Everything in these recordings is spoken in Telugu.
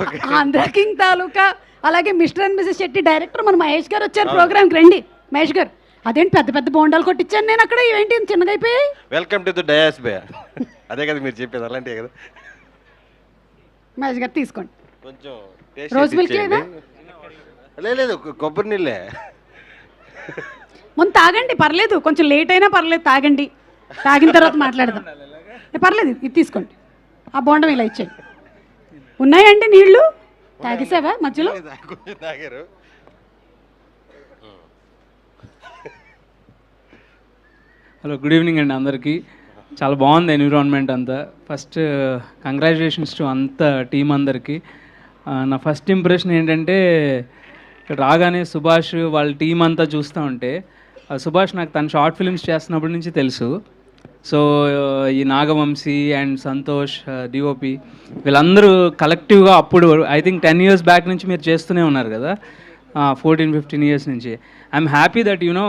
ఓకే. ఆంధ్ర కింగ్ తాలూకా అలాగే mister and Mrs Shetty director మన మహేష్ గారు వచ్చారు ప్రోగ్రామ్కి, రండి మహేష్ గారు. అదేంటి పెద్ద పెద్ద బోండాలు కొట్టించాను నేను అక్కడ, ఇవేంటి ఇంత చిన్నగా అయిపోయాయి? వెల్కమ్ టు ద డయాస్ బే. అదే కదా మీరు చెప్పేది, అలాంటివి కదా. మహేష్ గారు తీసుకోండి. కొంచెం రోజ్ మిల్క్ లేదా? లేదు, కొబ్బరి నీళ్ళే. ముందు తాగండి, పర్లేదు, కొంచెం లేట్ అయినా పర్లేదు, తాగండి. తాగిన తర్వాత మాట్లాడదాం. పర్లేదు, ఇది తీసుకోండి. ఆ బోండం ఇలా ఇచ్చేయండి. ఉన్నాయండి నీళ్ళు? తాగేసావా మధ్యలో? కొంచెం తాగారు. హలో, గుడ్ ఈవినింగ్ అండి అందరికీ. చాలా బాగుంది ఎన్విరాన్మెంట్ అంతా. ఫస్ట్ కంగ్రాచులేషన్స్ టు అంత టీం అందరికీ. నా ఫస్ట్ ఇంప్రెషన్ ఏంటంటే, ఇక్కడ రాగానే సుభాష్ వాళ్ళ టీం అంతా చూస్తూ ఉంటే, సుభాష్ నాకు తన షార్ట్ ఫిల్మ్స్ చేస్తున్నప్పటి నుంచి తెలుసు. సో ఈ నాగవంశీ అండ్ సంతోష్ డిఓపి వీళ్ళందరూ కలెక్టివ్గా అప్పుడు ఐ థింక్ 10 years బ్యాక్ నుంచి మీరు చేస్తూనే ఉన్నారు కదా, 14-15 years నుంచి. ఐఎమ్ హ్యాపీ దట్ యునో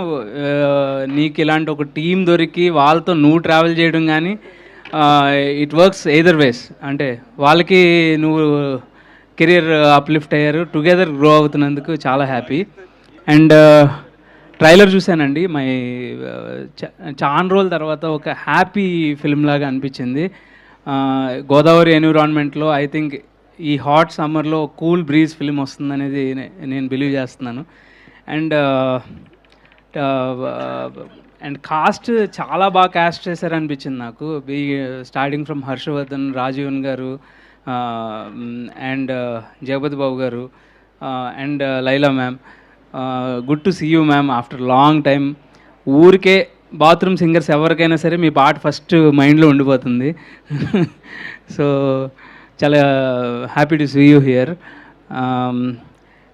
నీకు ఇలాంటి ఒక టీం దొరికి వాళ్ళతో నువ్వు ట్రావెల్ చేయడం కానీ ఇట్ వర్క్స్ ఎయిదర్ వేస్. అంటే వాళ్ళకి నువ్వు కెరియర్ అప్లిఫ్ట్ అయ్యారు, టుగెదర్ గ్రో అవుతున్నందుకు చాలా హ్యాపీ. అండ్ ట్రైలర్ చూశానండి, చాలా రోజుల తర్వాత ఒక హ్యాపీ ఫిల్మ్ లాగా అనిపించింది. గోదావరి ఎన్విరాన్మెంట్లో ఐ థింక్ ఈ హాట్ సమ్మర్లో కూల్ బ్రీజ్ ఫిల్మ్ వస్తుందనేది నేను బిలీవ్ చేస్తున్నాను. అండ్ అండ్ కాస్ట్ చాలా బాగా కాస్ట్ చేశారనిపించింది నాకు. స్టార్టింగ్ ఫ్రమ్ హర్షవర్ధన్, రాజీవన్ గారు, and Jagapathi Babu garu, and Laila ma'am. Good to see you ma'am after long time. ఊరికే బాత్రూమ్ సింగర్స్ ఎవరికైనా సరే మీ పాట ఫస్ట్ మైండ్లో ఉండిపోతుంది. సో చాలా happy to see you here.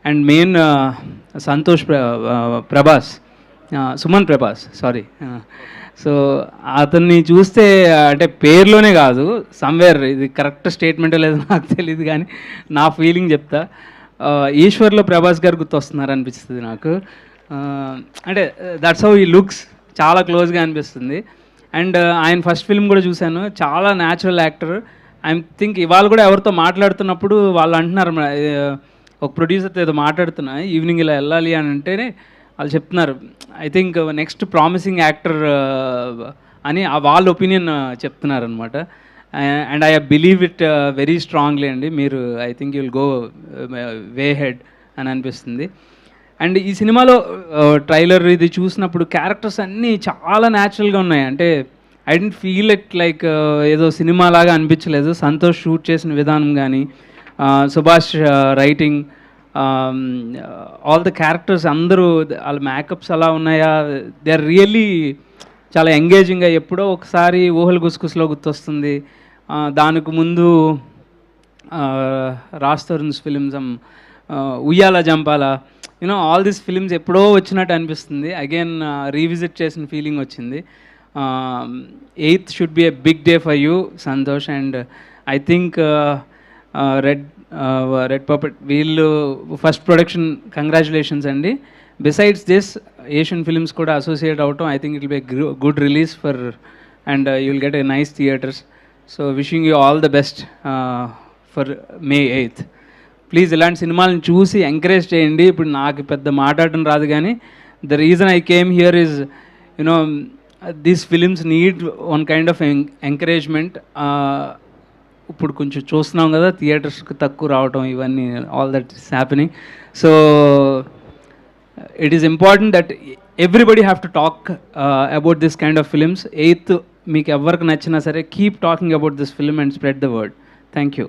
And main Santosh Prabhas, Suman Prabhas, sorry. So అతన్ని చూస్తే అంటే పేరులోనే కాదు, సమ్వేర్, ఇది కరెక్ట్ స్టేట్మెంట్ లేదో నాకు తెలియదు కానీ నా ఫీలింగ్ చెప్తా, ఈశ్వర్లో ప్రభాస్ గారు గుర్తొస్తున్నారు అనిపిస్తుంది నాకు. అంటే దట్స్ హౌ ఈ లుక్స్, చాలా క్లోజ్గా అనిపిస్తుంది. అండ్ ఆయన ఫస్ట్ ఫిల్మ్ కూడా చూశాను, చాలా న్యాచురల్ యాక్టర్. ఐ థింక్ ఇవాళ కూడా ఎవరితో మాట్లాడుతున్నప్పుడు వాళ్ళు అంటున్నారు, ఒక ప్రొడ్యూసర్తో ఏదో మాట్లాడుతున్నా ఈవినింగ్ ఇలా వెళ్ళాలి అని అంటేనే వాళ్ళు చెప్తున్నారు, I think next promising actor అని వాళ్ళ ఒపీనియన్ చెప్తున్నారు అనమాట. And I believe it very strongly అండి. మీరు I think you will go way head అని అనిపిస్తుంది. అండ్ ఈ సినిమాలో ట్రైలర్ ఇది చూసినప్పుడు క్యారెక్టర్స్ అన్నీ చాలా న్యాచురల్గా ఉన్నాయి. అంటే I didn't feel it like ఏదో సినిమా లాగా అనిపించలేదు. సంతోష్ షూట్ చేసిన విధానం కానీ, Subhash writing, all the characters అందరూ వాళ్ళ మేకప్స్ అలా ఉన్నాయా, దే ఆర్ రియల్లీ చాలా ఎంగేజింగ్గా. ఎప్పుడో ఒకసారి ఊహలు గుసగుసలో గుర్తొస్తుంది. దానికి ముందు Raj Tarun's films, Uyyala Jampala, you know all these films ఎప్పుడో వచ్చినట్టు అనిపిస్తుంది. అగైన్ రీవిజిట్ చేసిన ఫీలింగ్ వచ్చింది. 8th should be a big day for you Santosh. And I think red పర్పట్ వీళ్ళు ఫస్ట్ ప్రొడక్షన్, కంగ్రాచులేషన్స్ అండి. బిసైడ్స్ దిస్ ఏషియన్ ఫిలిమ్స్ కూడా అసోసియేట్ అవటం, I think it will be good release for, and you will get a nice theatres. So wishing you all the best for May 8th. Please ఇలాంటి సినిమాలను చూసి ఎంకరేజ్ చేయండి. ఇప్పుడు నాకు పెద్ద మాట్లాడటం రాదు కానీ the reason I came here is you know these films need one kind of encouragement. ఇప్పుడు కొంచెం చూస్తున్నాం కదా థియేటర్స్కి తక్కువ రావటం, ఇవన్నీ all that is happening. So it is important that everybody have to talk about this kind of films. 8th మీకు ఎవరికి నచ్చినా సరే keep talking about this film and spread the word. Thank you.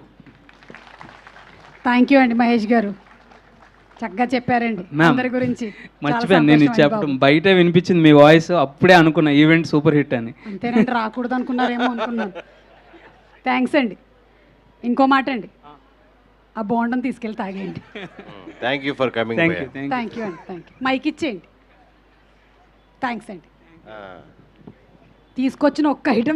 Thank you అండి మహేష్ గారు, చక్కగా చెప్పారండి అందరి గురించి. మర్చిపోయాను నేను చెప్పడం, బయట వినిపించింది మీ వాయిస్, అప్పుడే అనుకున్నా ఈవెంట్ సూపర్ హిట్ అని. అంతేనండి, రాకూడదు అనుకున్నారేమో అనుకున్నాను. థ్యాంక్స్ అండి. ఇంకో మాట అండి, ఆ బోండం తీసుకెళ్ళి తాగేయండి. Thank you for coming. Thank you అండి, థ్యాంక్ యూ. మైక్ ఇచ్చేయండి. థ్యాంక్స్ అండి. తీసుకొచ్చిన ఒక్క ఐటమ్